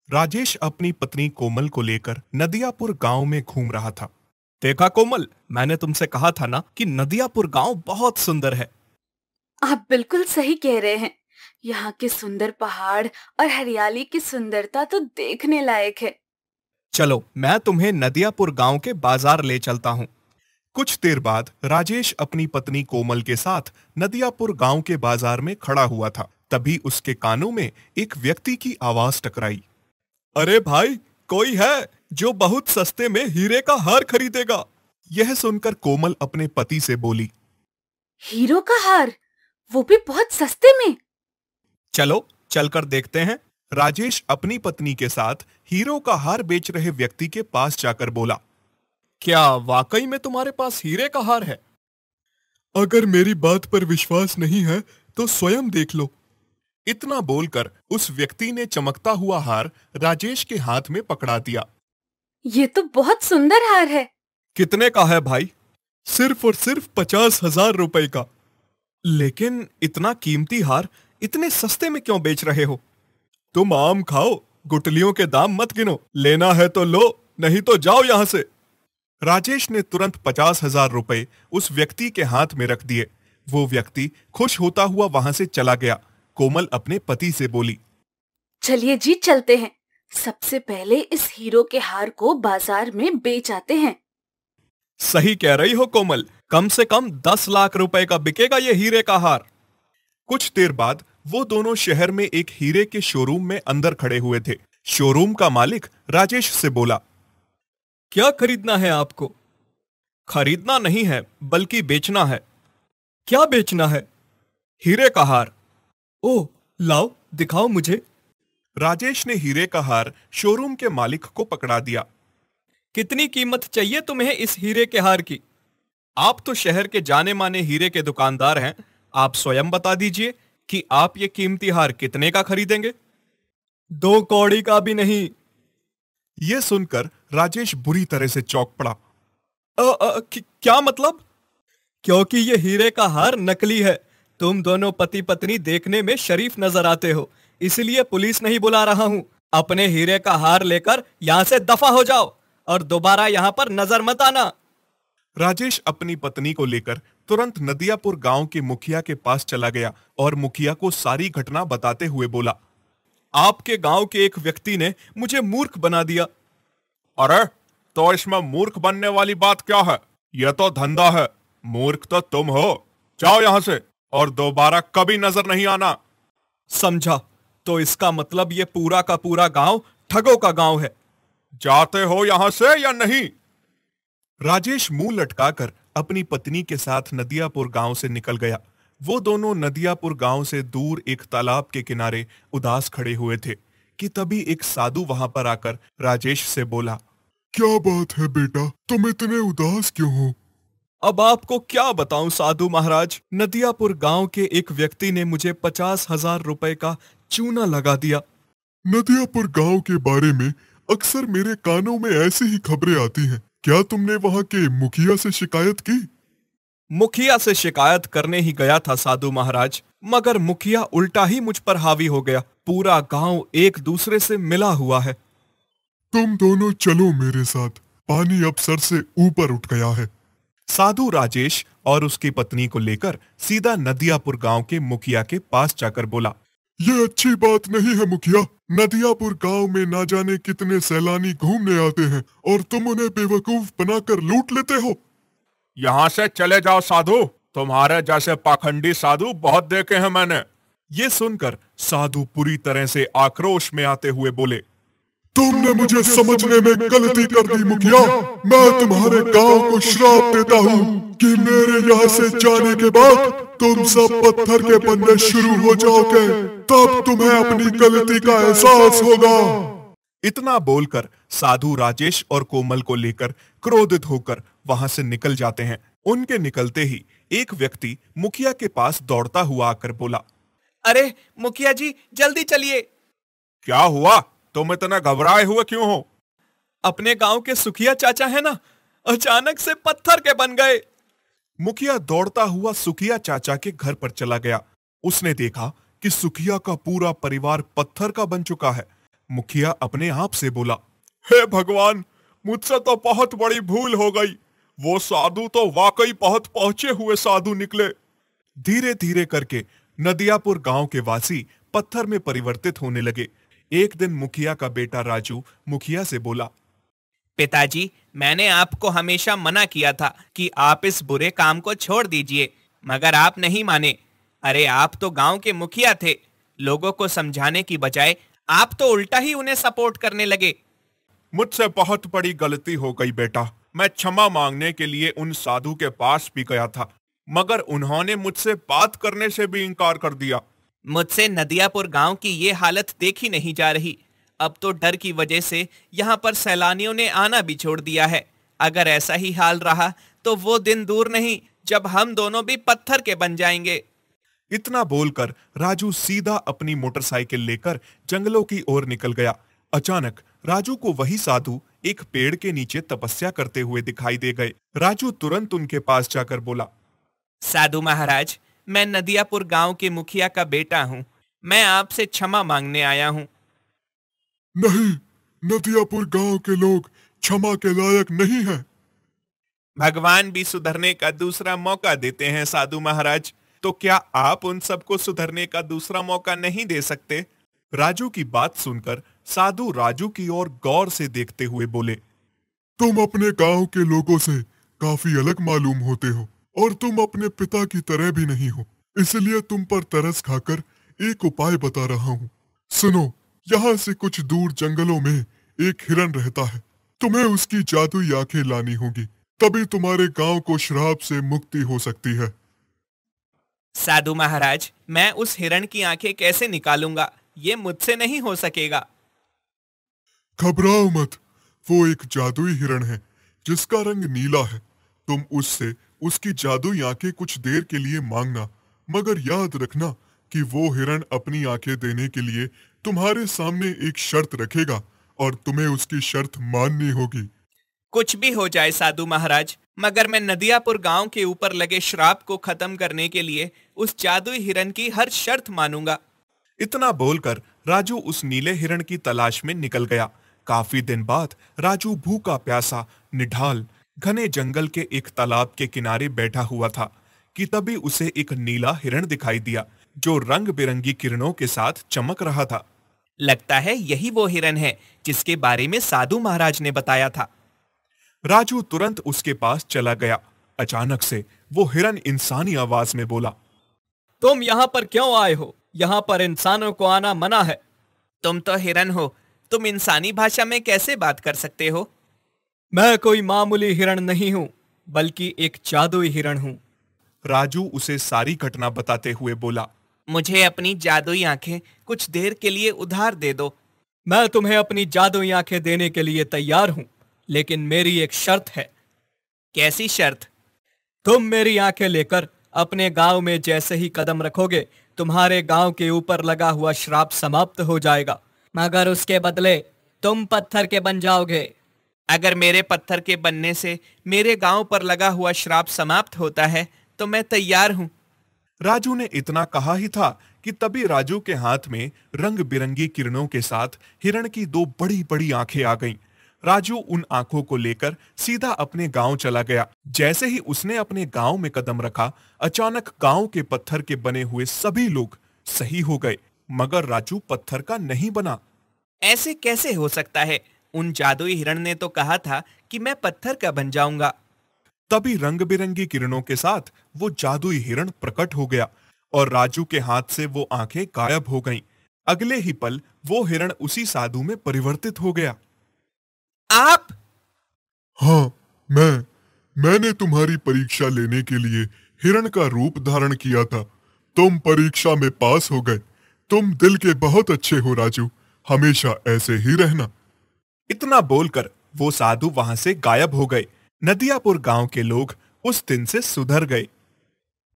राजेश अपनी पत्नी कोमल को लेकर नदियापुर गांव में घूम रहा था। देखा कोमल, मैंने तुमसे कहा था ना कि नदियापुर गांव बहुत सुंदर है। आप बिल्कुल सही कह रहे हैं। यहाँ के सुंदर पहाड़ और हरियाली की सुंदरता तो देखने लायक है। चलो मैं तुम्हें नदियापुर गांव के बाजार ले चलता हूँ। कुछ देर बाद राजेश अपनी पत्नी कोमल के साथ नदियापुर गांव के बाजार में खड़ा हुआ था। तभी उसके कानों में एक व्यक्ति की आवाज टकराई। अरे भाई, कोई है जो बहुत सस्ते में हीरे का हार खरीदेगा? यह सुनकर कोमल अपने पति से बोली। हीरो का हार, वो भी बहुत सस्ते में। चलो चलकर देखते हैं। राजेश अपनी पत्नी के साथ हीरो का हार बेच रहे व्यक्ति के पास जाकर बोला। क्या वाकई में तुम्हारे पास हीरे का हार है? अगर मेरी बात पर विश्वास नहीं है तो स्वयं देख लो। इतना बोलकर उस व्यक्ति ने चमकता हुआ हार राजेश के हाथ में पकड़ा दिया। ये तो बहुत सुंदर हार है। कितने का है भाई? सिर्फ और सिर्फ 50,000 रुपए का। लेकिन इतना कीमती हार इतने सस्ते में क्यों बेच रहे हो? तुम आम खाओ, गुटलियों के दाम मत गिनो। लेना है तो लो, नहीं तो जाओ यहां से। राजेश ने तुरंत 50,000 रुपए उस व्यक्ति के हाथ में रख दिए। वो व्यक्ति खुश होता हुआ वहां से चला गया। कोमल अपने पति से बोली। चलिए जी, चलते हैं। सबसे पहले इस हीरो के हार को बाजार में बेच आते हैं। सही कह रही हो कोमल, कम से कम 10 लाख रुपए का बिकेगा ये हीरे का हार। कुछ देर बाद वो दोनों शहर में एक हीरे के शोरूम में अंदर खड़े हुए थे। शोरूम का मालिक राजेश से बोला। क्या खरीदना है आपको? खरीदना नहीं है, बल्कि बेचना है। क्या बेचना है? हीरे का हार। ओह, लाओ दिखाओ मुझे। राजेश ने हीरे का हार शोरूम के मालिक को पकड़ा दिया। कितनी कीमत चाहिए तुम्हें इस हीरे के हार की? आप तो शहर के जाने माने हीरे के दुकानदार हैं। आप स्वयं बता दीजिए कि आप ये कीमती हार कितने का खरीदेंगे? 2 कौड़ी का भी नहीं। यह सुनकर राजेश बुरी तरह से चौंक पड़ा। क्या मतलब? क्योंकि ये हीरे का हार नकली है। तुम दोनों पति पत्नी देखने में शरीफ नजर आते हो, इसलिए पुलिस नहीं बुला रहा हूं। अपने हीरे का हार लेकर यहां से दफा हो जाओ और दोबारा यहां पर नजर मत आना। राजेश अपनी पत्नी को लेकर तुरंत नदियापुर गांव के मुखिया के पास चला गया और मुखिया को सारी घटना बताते हुए बोला। आपके गांव के एक व्यक्ति ने मुझे मूर्ख बना दिया। अरे, तो इसमें मूर्ख बनने वाली बात क्या है? यह तो धंधा है। मूर्ख तो तुम हो। जाओ यहां से और दोबारा कभी नजर नहीं आना। समझा? तो इसका मतलब ये पूरा का पूरा गांव ठगों का गांव है। जाते हो यहां से या नहीं? राजेश मुंह लटकाकर अपनी पत्नी के साथ नदियापुर गांव से निकल गया। वो दोनों नदियापुर गांव से दूर एक तालाब के किनारे उदास खड़े हुए थे कि तभी एक साधु वहां पर आकर राजेश से बोला। क्या बात है बेटा, तुम इतने उदास क्यों हो? अब आपको क्या बताऊं साधु महाराज, नदियापुर गांव के एक व्यक्ति ने मुझे 50,000 रुपए का चूना लगा दिया। नदियापुर गांव के बारे में अक्सर मेरे कानों में ऐसी ही खबरें आती हैं। क्या तुमने वहां के मुखिया से शिकायत की? मुखिया से शिकायत करने ही गया था साधु महाराज, मगर मुखिया उल्टा ही मुझ पर हावी हो गया। पूरा गांव एक दूसरे से मिला हुआ है। तुम दोनों चलो मेरे साथ, पानी अब सर से ऊपर उठ गया है। साधु राजेश और उसकी पत्नी को लेकर सीधा नदियापुर गांव के मुखिया के पास जाकर बोला। ये अच्छी बात नहीं है मुखिया। नदियापुर गांव में ना जाने कितने सैलानी घूमने आते हैं और तुम उन्हें बेवकूफ बनाकर लूट लेते हो। यहाँ से चले जाओ साधु, तुम्हारे जैसे पाखंडी साधु बहुत देखे हैं मैंने। ये सुनकर साधु पूरी तरह से आक्रोश में आते हुए बोले। तुमने मुझे समझने में गलती कर दी मुखिया। मैं तुम्हारे गांव को श्राप देता हूँ कि मेरे यहाँ से जाने के बाद तुम सब पत्थर के बनने शुरू हो जाओगे, तब तुम्हें अपनी गलती का एहसास होगा। इतना बोलकर साधु राजेश और कोमल को लेकर क्रोधित होकर वहां से निकल जाते हैं। उनके निकलते ही एक व्यक्ति मुखिया के पास दौड़ता हुआ आकर बोला। अरे मुखिया जी, जल्दी चलिए। क्या हुआ? तुम इतना घबराए हुए क्यों हो? अपने गांव के सुखिया चाचा है ना, अचानक से पत्थर के बन गए। मुखिया दौड़ता हुआ सुखिया चाचा के घर पर चला गया। उसने देखा कि सुखिया का पूरा परिवार पत्थर का बन चुका है। मुखिया अपने आप से बोला, हे भगवान, मुझसे तो बहुत बड़ी भूल हो गई। वो साधु तो वाकई बहुत पहुंचे हुए साधु निकले। धीरे धीरे करके नदियापुर गांव के वासी पत्थर में परिवर्तित होने लगे। एक दिन मुखिया का बेटा राजू मुखिया से बोला, पिताजी, मैंने आपको हमेशा मना किया था कि आप इस बुरे काम को छोड़ दीजिए, मगर आप नहीं माने। अरे आप तो गांव के मुखिया थे। लोगों को समझाने की बजाय आप तो उल्टा ही उन्हें सपोर्ट करने लगे। मुझसे बहुत बड़ी गलती हो गई बेटा। मैं क्षमा मांगने के लिए उन साधु के पास भी गया था, मगर उन्होंने मुझसे बात करने से भी इनकार कर दिया। मुझसे नदियापुर गांव की ये हालत देखी नहीं जा रही। अब तो डर की वजह से यहाँ पर सैलानियों ने आना भी छोड़ दिया है। अगर ऐसा ही हाल रहा तो वो दिन दूर नहीं जब हम दोनों भी पत्थर के बन जाएंगे। इतना बोलकर राजू सीधा अपनी मोटरसाइकिल लेकर जंगलों की ओर निकल गया। अचानक राजू को वही साधु एक पेड़ के नीचे तपस्या करते हुए दिखाई दे गए। राजू तुरंत उनके पास जाकर बोला, साधु महाराज, मैं नदियापुर गांव के मुखिया का बेटा हूँ। मैं आपसे क्षमा मांगने आया हूँ। नहीं, नदियापुर गांव के लोग क्षमा के लायक नहीं हैं। भगवान भी सुधरने का दूसरा मौका देते हैं साधु महाराज। तो क्या आप उन सबको सुधरने का दूसरा मौका नहीं दे सकते? राजू की बात सुनकर साधु राजू की ओर गौर से देखते हुए बोले, तुम अपने गांव के लोगों से काफी अलग मालूम होते हो और तुम अपने पिता की तरह भी नहीं हो। इसलिए तुम पर तरस खाकर एक उपाय बता रहा हूँ। सुनो, यहाँ से कुछ दूर जंगलों में एक हिरण रहता है। तुम्हें उसकी जादुई आंखें लानी होगी, तभी तुम्हारे गांव को श्राप से मुक्ति हो सकती है। साधु महाराज, मैं उस हिरण की आंखें कैसे निकालूंगा? ये मुझसे नहीं हो सकेगा। घबराओ मत, वो एक जादुई हिरण है जिसका रंग नीला है। तुम उससे उसकी जादुई आंखें कुछ देर के लिए मांगना, मगर याद रखना कि वो हिरण अपनी आंखें देने के लिए तुम्हारे सामने एक शर्त रखेगा और तुम्हें उसकी शर्त माननी होगी। कुछ भी हो जाए साधु महाराज, मगर मैं नदियापुर गांव के ऊपर लगे श्राप को खत्म करने के लिए उस जादुई हिरण की हर शर्त मानूंगा। इतना बोलकर राजू उस नीले हिरण की तलाश में निकल गया। काफी दिन बाद राजू भूखा प्यासा निढाल घने जंगल के एक तालाब के किनारे बैठा हुआ था कि तभी उसे एक नीला हिरण दिखाई दिया जो रंग बिरंगी किरणों के साथ चमक रहा था। लगता है यही वो हिरण है जिसके बारे में साधु महाराज ने बताया था। राजू तुरंत उसके पास चला गया। अचानक से वो हिरण इंसानी आवाज में बोला, तुम यहाँ पर क्यों आए हो? यहाँ पर इंसानों को आना मना है। तुम तो हिरण हो, तुम इंसानी भाषा में कैसे बात कर सकते हो? मैं कोई मामूली हिरण नहीं हूँ, बल्कि एक जादुई हिरण हूँ। राजू उसे सारी घटना बताते हुए बोला, मुझे अपनी जादुई आंखें कुछ देर के लिए उधार दे दो। मैं तुम्हें अपनी जादुई आंखें देने के लिए तैयार हूं, लेकिन मेरी एक शर्त है। कैसी शर्त? तुम मेरी आंखें लेकर अपने गांव में जैसे ही कदम रखोगे, तुम्हारे गांव के ऊपर लगा हुआ श्राप समाप्त हो जाएगा, मगर उसके बदले तुम पत्थर के बन जाओगे। अगर मेरे पत्थर के बनने से मेरे गांव पर लगा हुआ श्राप समाप्त होता है तो मैं तैयार हूं। राजू ने इतना कहा ही था कि तभी राजू के हाथ में रंग बिरंगी किरणों के साथ हिरण की दो बड़ी बड़ी आंखें आ गईं। राजू उन आंखों को लेकर सीधा अपने गांव चला गया। जैसे ही उसने अपने गांव में कदम रखा, अचानक गांव के पत्थर के बने हुए सभी लोग सही हो गए, मगर राजू पत्थर का नहीं बना। ऐसे कैसे हो सकता है? उन जादुई हिरण ने तो कहा था कि मैं पत्थर का बन जाऊंगा। तभी रंग बिरंगी किरणों के साथ वो जादुई हिरण प्रकट हो गया और राजू के हाथ से वो आंखें गायब हो गईं। अगले ही पल वो हिरण उसी साधु में परिवर्तित हो गया। आप? हाँ, मैंने तुम्हारी परीक्षा लेने के लिए हिरण का रूप धारण किया था। तुम परीक्षा में पास हो गए। तुम दिल के बहुत अच्छे हो राजू, हमेशा ऐसे ही रहना। इतना बोलकर वो साधु वहां से गायब हो गए। नदियापुर गांव के लोग उस दिन से सुधर गए।